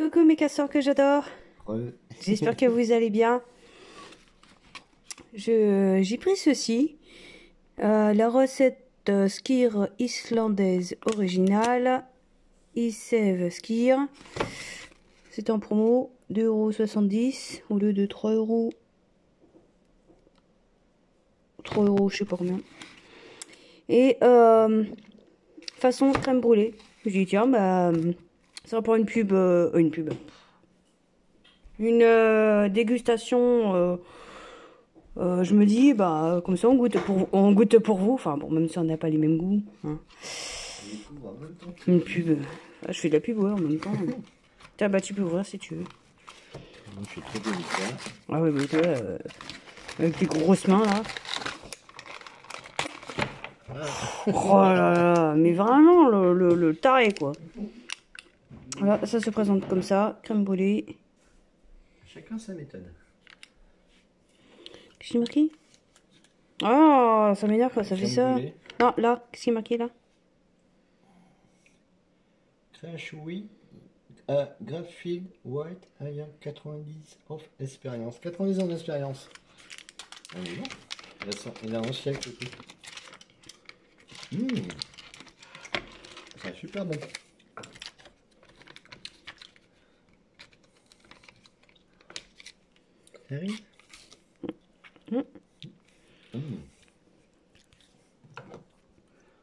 Coucou mes casseurs que j'adore. Ouais. J'espère que vous allez bien. J'ai pris ceci. La recette skyr islandaise originale. Isev skyr. C'est en promo. 2,70 € au lieu de 3 €. 3 €, je sais pas combien. Et façon crème brûlée. Je dis tiens, bah ça va pour une pub. Une dégustation. Je me dis, bah, comme ça, on goûte pour vous. Enfin, bon, même si on n'a pas les mêmes goûts. Hein. Une pub. Ah, je fais de la pub, ouais, en même temps. Tiens, bah, tu peux ouvrir si tu veux. Moi, je suis très délicat. Ah, ouais, bah, toi, avec tes grosses mains, là. Oh là là, mais vraiment, le taré, quoi. Voilà, ça se présente comme ça. Crème brûlée. Chacun sa méthode. Qu'est-ce qui est marqué? Ah, ça m'énerve quand ça fait Crème ça. brûlée. Non, là, qu'est-ce qui est marqué là? Très choui. Graffield White ayant 90 of expérience. 90 ans d'expérience. Ah, mais non. Il a un siècle tout. C'est super bon. Sérieux? Ça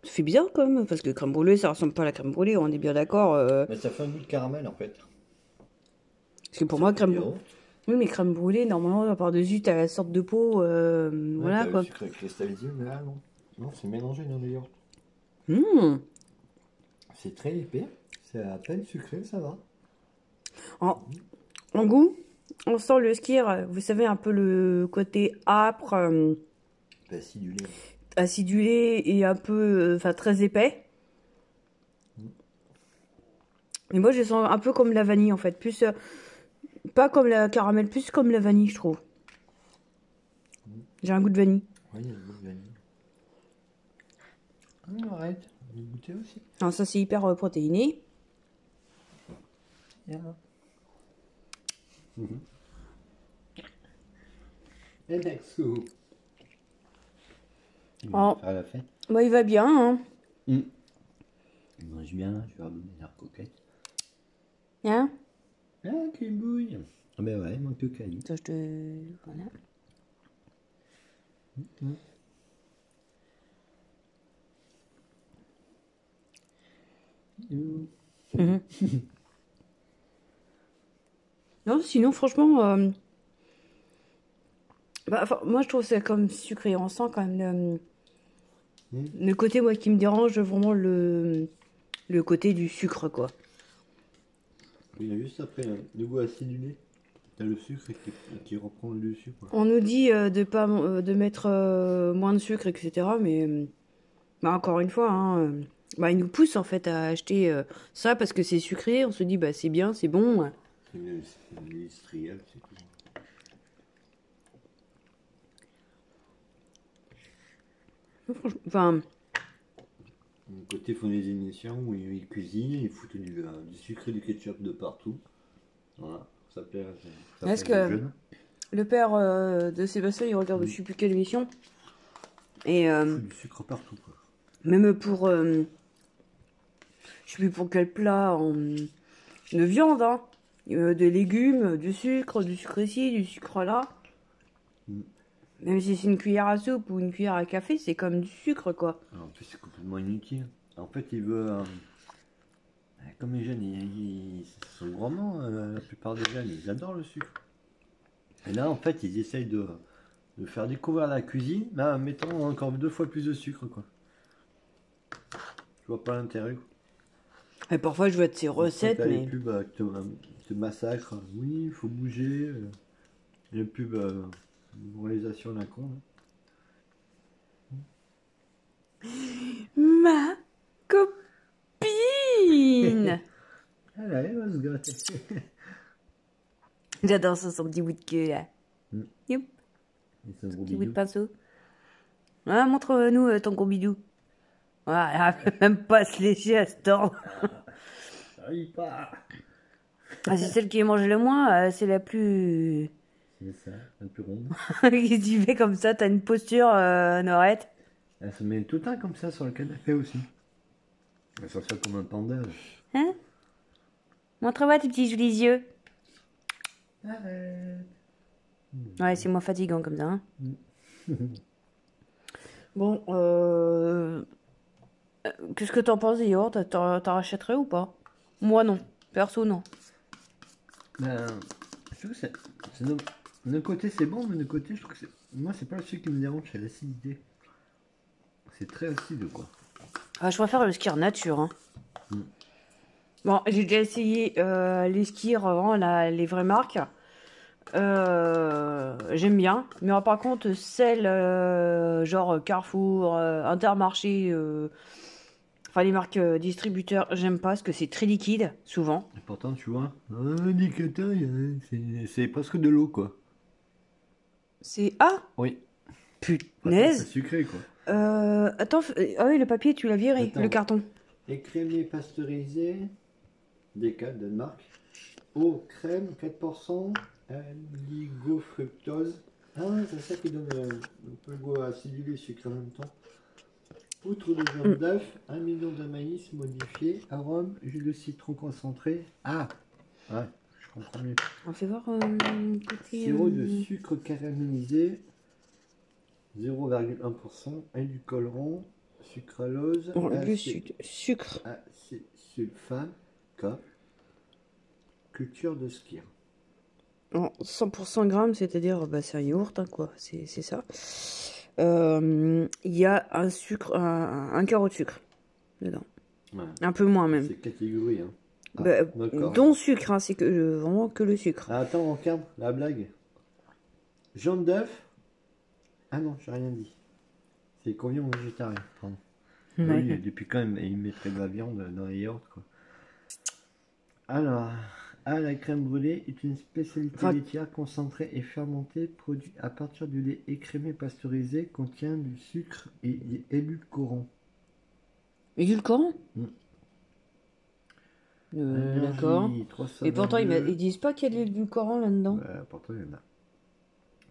fait bizarre quand même, parce que crème brûlée, ça ressemble pas à la crème brûlée, on est bien d'accord. Mais ça fait un goût de caramel en fait. Parce que pour moi, crème brûlée. Oui, mais crème brûlée, normalement, par-dessus, t'as la sorte de peau. Voilà quoi. Le sucre cristallisé, mais là non. Non, c'est mélangé dans le yaourt. C'est très épais. C'est à peine sucré, ça va. En goût, on sent le skyr, vous savez, un peu le côté âpre, Acidulé. acidulé et un peu, enfin, très épais. Mais moi, je sens un peu comme la vanille en fait. Plus, pas comme la caramel, plus comme la vanille, je trouve. J'ai un goût de vanille. Oui, il y a le goût de vanille. Ah, arrête, on va goûter aussi. Alors, ça, c'est hyper protéiné. Yeah. Et next soup. Il va faire la fête. Bah, il va bien, hein. Il mange bien, je vais ramener la coquette. Hein? Ah, quelle bouille! Ah ben ouais, il manque de cailloux. Ça, je te... Voilà. Non, sinon, franchement, bah, moi, je trouve que c'est comme sucré. On sent quand même le côté, moi, qui me dérange, vraiment le côté du sucre, quoi. Il y a juste après le goût acidulé. T'as le sucre qui reprend le dessus, quoi. On nous dit de mettre moins de sucre, etc. Mais bah, encore une fois, hein, bah, ils nous poussent en fait à acheter ça parce que c'est sucré. On se dit, bah, c'est bien, c'est bon. C'est industriel, c'est tout. Enfin, D'un côté, ils font des émissions où ils cuisinent, ils foutent du sucre et du ketchup de partout. Voilà, ça plaît. est-ce que le père de Sébastien, il regarde je sais plus quelle émission. Et il fout du sucre partout, quoi. même pour, je sais plus pour quel plat, de viande, hein, des légumes, du sucre ici, du sucre là. Même si c'est une cuillère à soupe ou une cuillère à café, c'est comme du sucre, quoi. Alors, en plus, c'est complètement inutile. En fait, il veut... comme les jeunes, ils sont gourmands, la plupart des jeunes, ils adorent le sucre. Et là, en fait, ils essayent de faire découvrir la cuisine, mais en mettant encore 2 fois plus de sucre, quoi. Je vois pas l'intérêt. Et parfois, je vois de ces recettes, mais... mais... les pubs te massacrent. Oui, il faut bouger. Les pubs... moralisation d'un con. Ma copine. Allez, elle va se gratter. J'adore ça, son petit bout de queue, là. Youp. Petit bout de pinceau. Ah, montre-nous ton gros bidou. Ah, elle peut même pas se lécher à ce temps. Ça arrive pas. Ah, c'est celle qui est mangée le moins, c'est la plus... C'est ça, un peu ronde. Qui tu fais comme ça, t'as une posture, Norette. Elle se met tout le temps comme ça sur le canapé aussi. Elle s'en fait comme un panda. Hein? Montre-moi tes petits jolis yeux. Arrête. Ouais, c'est moins fatigant comme ça. Hein. Bon, qu'est-ce que t'en penses des yaourts? T'en rachèterais ou pas? Moi non. Perso non. Ben, je trouve que d'un côté c'est bon, mais d'un côté je trouve que c'est... Moi c'est pas le sucre qui me dérange, c'est l'acidité. C'est très acide quoi. Ah, je préfère le Skyr nature. Hein. Bon, j'ai déjà essayé les Skyr, vraiment, les vraies marques. J'aime bien. Mais par contre, celles genre Carrefour, Intermarché, enfin les marques distributeurs, j'aime pas parce que c'est très liquide, souvent. Et pourtant tu vois, indicateur, c'est presque de l'eau quoi. C'est... Ah, Oui. C'est punaise. sucré quoi. Attends, ah oui, le papier, tu l'as viré, Attends. le carton. Écrémé pasteurisé, DK Danemark. Eau, crème, 4%, oligofructose. Ah, c'est ça qui donne un peu le goût acidulé sucré en même temps. Poutre de jaune d'œuf, 1 million de maïs modifié, arôme, jus de citron concentré. Ah, ouais, je comprends mieux. On fait voir côté... Sirop de sucre caramélisé, 0,1%, édulcorant, sucralose, Oh, le sucre. acésulfame, K, culture de Skyr. En 100% grammes, c'est-à-dire, bah, c'est un yaourt, hein, quoi. C'est ça. Il y a un sucre, un carreau de sucre dedans. Ouais. Un peu moins même. C'est catégorie, hein. Ah, Bah, d'accord. dont sucre, hein, c'est que vraiment que le sucre. Ah, attends, on regarde la blague. Jaune d'œuf. Ah non, j'ai rien dit. C'est convient aux végétariens. Pardon. Ouais. Oui, depuis quand même, ils mettraient de la viande dans les yaourts, quoi. Alors, la crème brûlée est une spécialité laitière concentrée et fermentée, produite à partir du lait écrémé pasteurisé, contient du sucre et édulcorant. Édulcorant? Énergie, D'accord. 322. Et pourtant, ils disent pas qu'il y a de l'édulcorant là-dedans. Ouais, pourtant, il y en a.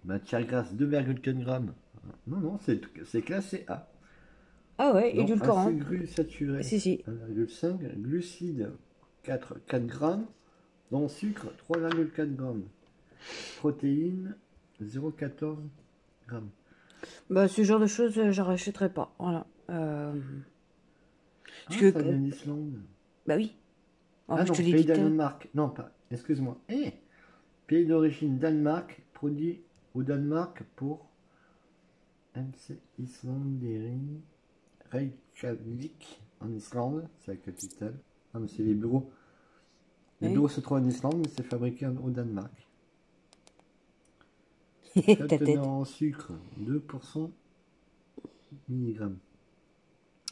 Matière grasse, 2,4 grammes. Non, non, c'est classé A. Ah ouais, Non, édulcorant. acide gru saturé, Si, si. 1,5. Glucides, 4 grammes. Dont sucre, 3,4 grammes. Protéines, 0,14 grammes. Bah, ce genre de choses, j'en rachèterai pas. Voilà. Ah, Parce que... ça vient d'Islande. Bah oui. En Ah fait, non, je te l'ai pays dit. Danemark. Non, pas. Excuse-moi. Pays d'origine Danemark, produit au Danemark pour MC Islanderie, Reykjavik, en Islande, c'est la capitale. Ah, mais c'est les bureaux. Les bureaux se trouvent en Islande, mais c'est fabriqué au Danemark. Ta tête. Teneur en sucre, 2% milligrammes.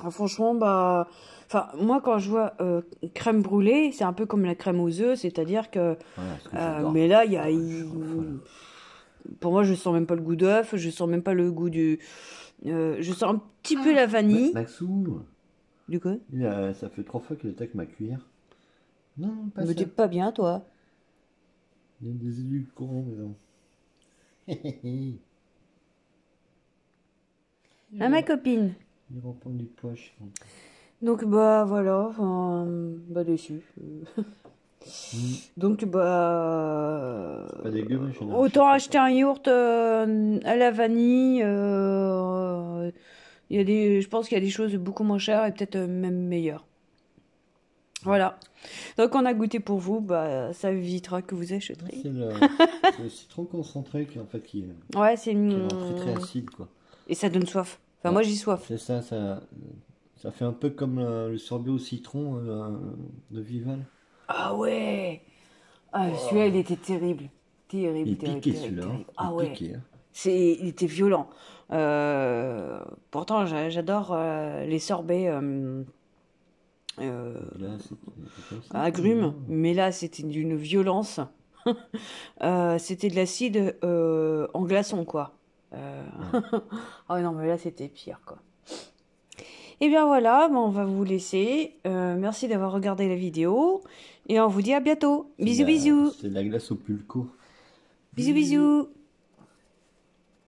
Ah, franchement, bah... Enfin, moi, quand je vois crème brûlée, c'est un peu comme la crème aux œufs, c'est-à-dire que... Voilà, ce que j'adore. mais là, il y a... Voilà. Pour moi, je sens même pas le goût d'œuf, je sens même pas le goût du... je sens un petit peu la vanille. Maxou, Du coup? ça fait 3 fois qu'il attaque ma cuillère. Non, pas Mais ça. t'es pas bien, toi. Il y a des édulcorants dedans. Ah, ma copine. Il reprend du poids, je pense. Donc, bah, voilà. Enfin, bah, déçu. Donc, bah... Pas dégueu, mais je n'en autant achète acheter un yaourt à la vanille. Il y a je pense qu'il y a des choses beaucoup moins chères et peut-être même meilleures. Voilà. Donc, on a goûté pour vous. Bah, ça évitera que vous achèterez. C'est le citron concentré qui, en fait, qui Ouais, c'est rend très acide, quoi. Et ça donne soif. Enfin, Ouais. moi, j'ai soif. C'est ça, ça fait un peu comme le sorbet au citron de Vival. Ah ouais. Ah, celui-là, il était terrible. Terrible, Il terrible, piquait terrible, celui-là. terrible. Il Ah ouais. piquait, hein. Il était violent. Pourtant, j'adore les sorbets Là, c'est comme ça. agrumes, mais là, c'était d'une violence. C'était de l'acide en glaçon, quoi. Ah non, mais là, c'était pire, quoi. Et bien voilà, ben, on va vous laisser. Merci d'avoir regardé la vidéo. Et on vous dit à bientôt. Bisous, bisous. C'est de la glace au pulco. Bisous, bisous.